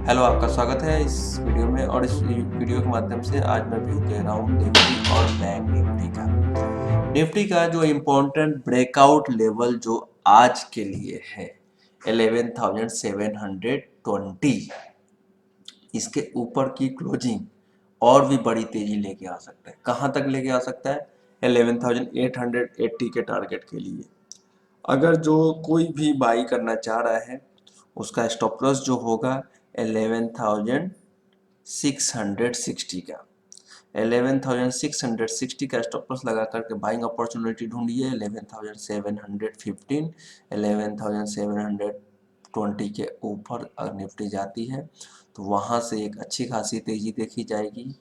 Hello, आपका स्वागत है इस वीडियो में। और इस वीडियो के माध्यम से आज मैं व्यू दे रहा हूँ निफ्टी और बैंक निफ्टी का। निफ्टी का जो इम्पोर्टेंट ब्रेकआउट लेवल जो आज के लिए है 11,720, इसके ऊपर की क्लोजिंग और भी बड़ी तेजी लेके आ सकता है। कहाँ तक लेके आ सकता है? 11,880 के टारगेट के लिए। अगर जो कोई भी बाई करना चाह रहा है, उसका स्टॉप लॉस जो होगा 11,660 का। 11,660 का स्टॉप लॉस लगा करके बाइंग अपॉर्चुनिटी ढूंढिए। 11,715, 11,720 के ऊपर अगर निफ्टी जाती है तो वहाँ से एक अच्छी खासी तेजी देखी जाएगी।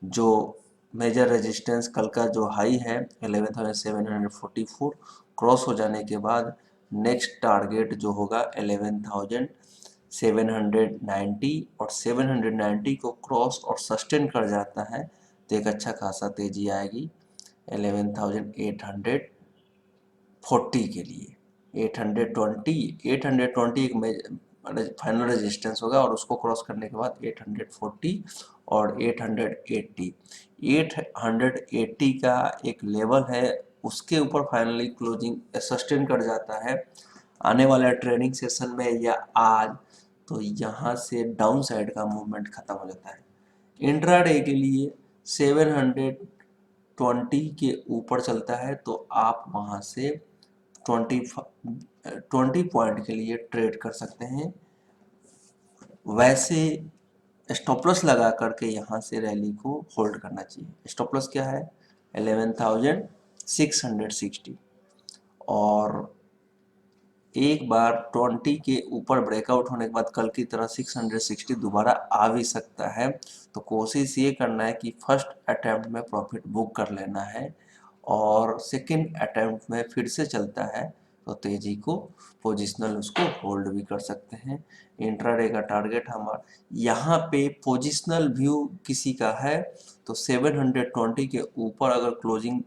जो मेजर रेजिस्टेंस कल का जो हाई है 11,744 क्रॉस हो जाने के बाद नेक्स्ट टारगेट जो होगा 11,790, और 790 को क्रॉस और सस्टेन कर जाता है तो एक अच्छा खासा तेजी आएगी 11,840 के लिए। 820 एक फाइनल रेजिस्टेंस होगा और उसको क्रॉस करने के बाद 840 और 880। 880 का एक लेवल है, उसके ऊपर फाइनली क्लोजिंग सस्टेन कर जाता है आने वाले ट्रेडिंग सेशन में या आज, तो यहाँ से डाउन साइड का मूवमेंट खत्म हो जाता है। इंट्राडे के लिए 720 के ऊपर चलता है तो आप वहाँ से 20 पॉइंट के लिए ट्रेड कर सकते हैं। वैसे स्टॉप लॉस लगा करके यहाँ से रैली को होल्ड करना चाहिए। स्टॉप लॉस क्या है? 11,660। और एक बार 20 के ऊपर ब्रेकआउट होने के बाद कल की तरह 660 दोबारा आ भी सकता है। तो कोशिश ये करना है कि फर्स्ट अटेम्प्ट में प्रॉफिट बुक कर लेना है, और सेकंड अटेम्प्ट में फिर से चलता है तो तेजी को पोजिशनल उसको होल्ड भी कर सकते हैं। इंट्राडे का टारगेट हमारा यहाँ पे पोजिशनल व्यू किसी का है तो 720 के ऊपर अगर क्लोजिंग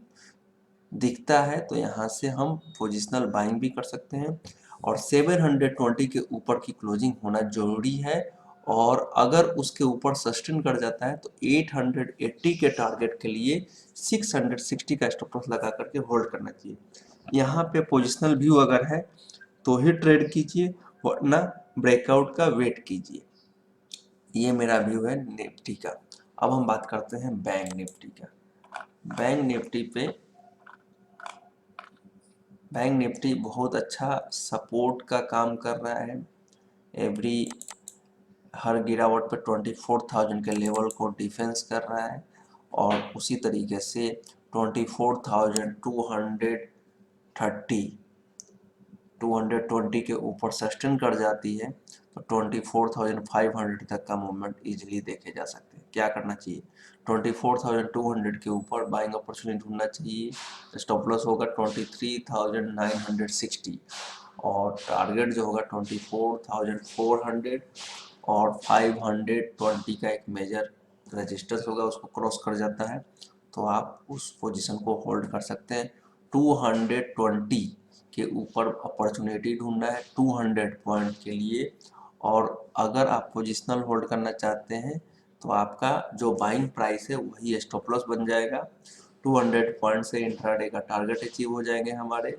दिखता है तो यहाँ से हम पोजिशनल बाइंग भी कर सकते हैं, और 720 के ऊपर की क्लोजिंग होना जरूरी है। और अगर उसके ऊपर सस्टेन कर जाता है तो 880 के टारगेट के लिए 660 का स्टॉप लॉस लगा करके होल्ड करना चाहिए। यहाँ पे पोजिशनल व्यू अगर है तो ही ट्रेड कीजिए, वरना ब्रेकआउट का वेट कीजिए। ये मेरा व्यू है निफ्टी का। अब हम बात करते हैं बैंक निफ्टी का। बैंक निफ्टी पे बैंक निफ्टी बहुत अच्छा सपोर्ट का काम कर रहा है। एवरी हर गिरावट पे 24,000 के लेवल को डिफेंस कर रहा है, और उसी तरीके से 24,230 220 के ऊपर सस्टेन कर जाती है तो 24,500 तक का मूवमेंट इजीली देखे जा सकते हैं। क्या करना चाहिए? 24,200 के ऊपर बाइंग अपॉर्चुनिटी ढूंढना चाहिए। स्टॉप लॉस होगा 23,960, और टारगेट जो होगा 24,400, और 520 का एक मेजर रेजिस्टेंस होगा, उसको क्रॉस कर जाता है तो आप उस पोजीशन को होल्ड कर सकते हैं। 220 के ऊपर अपॉर्चुनिटी ढूंढना है 200 पॉइंट के लिए, और अगर आप पोजिशनल होल्ड करना चाहते हैं तो आपका जो बाइंग प्राइस है वही स्टॉप लॉस बन जाएगा। 200 पॉइंट से इंट्राडे का टारगेट अचीव हो जाएंगे हमारे,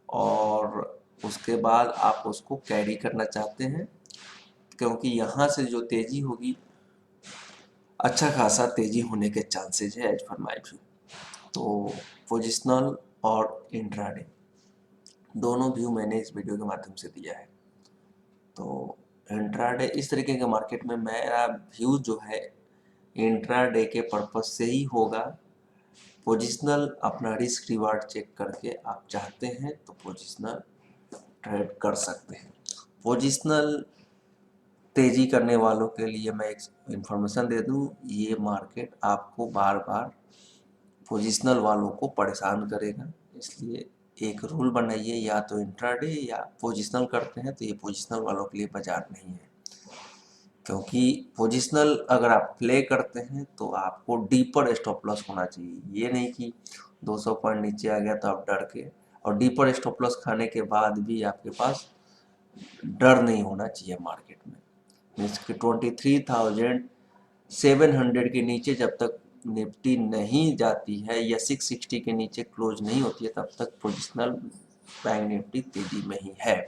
और उसके बाद आप उसको कैरी करना चाहते हैं क्योंकि यहाँ से जो तेजी होगी अच्छा खासा तेजी होने के चांसेज है एज पर माय व्यू। तो पोजिशनल और इंट्राडे दोनों व्यू मैंने इस वीडियो के माध्यम से दिया है। तो इंट्राडे इस तरीके के मार्केट में मेरा व्यू जो है इंट्राडे के पर्पज से ही होगा। पोजिशनल अपना रिस्क रिवार्ड चेक करके आप चाहते हैं तो पोजिशनल ट्रेड कर सकते हैं। पोजिशनल तेजी करने वालों के लिए मैं एक इंफॉर्मेशन दे दूं, ये मार्केट आपको बार बार पोजिशनल वालों को परेशान करेगा, इसलिए एक रूल बनाइए, या तो इंट्राडे या पोजिशनल करते हैं तो ये पोजिशनल वालों के लिए बाजार नहीं है। क्योंकि पोजिशनल अगर आप प्ले करते हैं तो आपको डीपर स्टॉप लॉस होना चाहिए। ये नहीं कि 200 पॉइंट नीचे आ गया तो आप डर के, और डीपर स्टॉप लॉस खाने के बाद भी आपके पास डर नहीं होना चाहिए मार्केट में। मीन्स कि 23,700 के नीचे जब तक निफ्टी नहीं जाती है या 660 के नीचे क्लोज नहीं होती है तब तक पोजिशनल बैंक निफ्टी तेजी में ही है।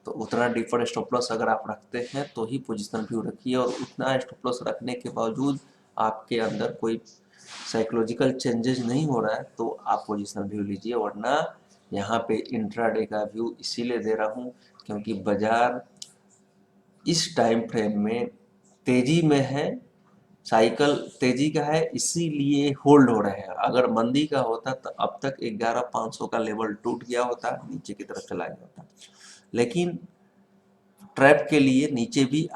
तो उतना डीपर स्टॉप लॉस अगर आप रखते हैं तो ही पोजिशनल व्यू रखिए, और उतना स्टॉप लॉस रखने के बावजूद आपके अंदर कोई साइकोलॉजिकल चेंजेस नहीं हो रहा है तो आप पोजिशनल व्यू लीजिए। वरना यहाँ पे इंट्राडे का व्यू इसीलिए दे रहा हूँ क्योंकि बाजार इस टाइम फ्रेम में तेजी में है, साइकिल तेजी का है, इसीलिए होल्ड हो रहे हैं। अगर मंदी का होता तो अब तक 11,500 का लेवल टूट गया होता, नीचे की तरफ चला गया होता। लेकिन ट्रैप के लिए नीचे भी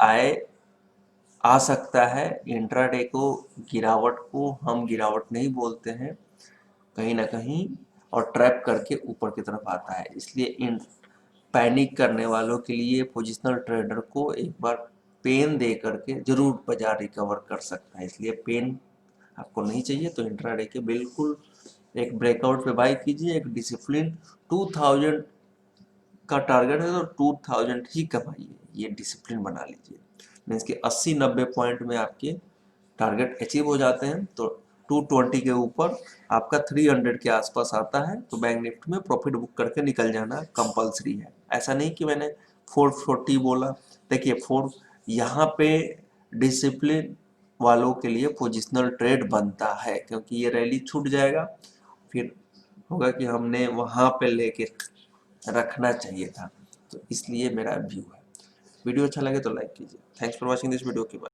आ सकता है। इंट्राडे को गिरावट को हम गिरावट नहीं बोलते हैं कहीं ना कहीं, और ट्रैप करके ऊपर की तरफ आता है। इसलिए इन पैनिक करने वालों के लिए पोजिशनल ट्रेडर को एक बार पेन दे करके जरूर बाजार रिकवर कर सकता है। इसलिए पेन आपको नहीं चाहिए तो इंट्राडे के बिल्कुल एक ब्रेकआउट पे बाई कीजिए। एक डिसिप्लिन 2000 का टारगेट है तो 2000 ही कमाइए, ये डिसिप्लिन बना लीजिए। मीन्स कि 80-90 पॉइंट में आपके टारगेट अचीव हो जाते हैं तो 220 के ऊपर आपका 300 के आसपास आता है तो बैंक निफ्टी में प्रॉफिट बुक करके निकल जाना कंपलसरी है। ऐसा नहीं कि मैंने 440 बोला। देखिए यहाँ पे डिसिप्लिन वालों के लिए पोजिशनल ट्रेड बनता है क्योंकि ये रैली छूट जाएगा, फिर होगा कि हमने वहाँ पे लेके रखना चाहिए था। तो इसलिए मेरा व्यू है। वीडियो अच्छा लगे तो लाइक कीजिए। Thanks for watching this video के बाद।